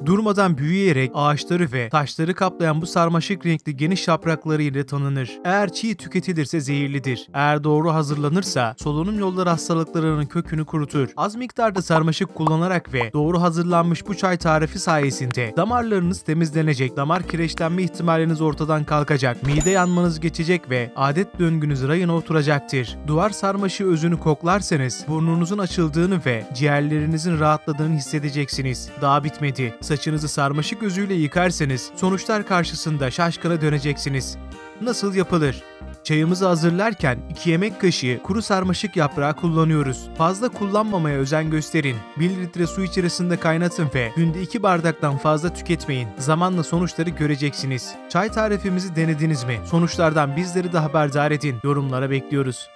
Durmadan büyüyerek ağaçları ve taşları kaplayan bu sarmaşık renkli geniş yaprakları ile tanınır. Eğer çiğ tüketilirse zehirlidir. Eğer doğru hazırlanırsa solunum yolları hastalıklarının kökünü kurutur. Az miktarda sarmaşık kullanarak ve doğru hazırlanmış bu çay tarifi sayesinde damarlarınız temizlenecek, damar kireçlenme ihtimaliniz ortadan kalkacak, mide yanmanız geçecek ve adet döngünüz rayına oturacaktır. Duvar sarmaşığı özünü koklarsanız burnunuzun açıldığını ve ciğerlerinizin rahatladığını hissedeceksiniz. Daha bitmedi. Saçınızı sarmaşık özüyle yıkarsanız sonuçlar karşısında şaşkına döneceksiniz. Nasıl yapılır? Çayımızı hazırlarken 2 yemek kaşığı kuru sarmaşık yaprağı kullanıyoruz. Fazla kullanmamaya özen gösterin. 1 litre su içerisinde kaynatın ve günde 2 bardaktan fazla tüketmeyin. Zamanla sonuçları göreceksiniz. Çay tarifimizi denediniz mi? Sonuçlardan bizleri de haberdar edin. Yorumlara bekliyoruz.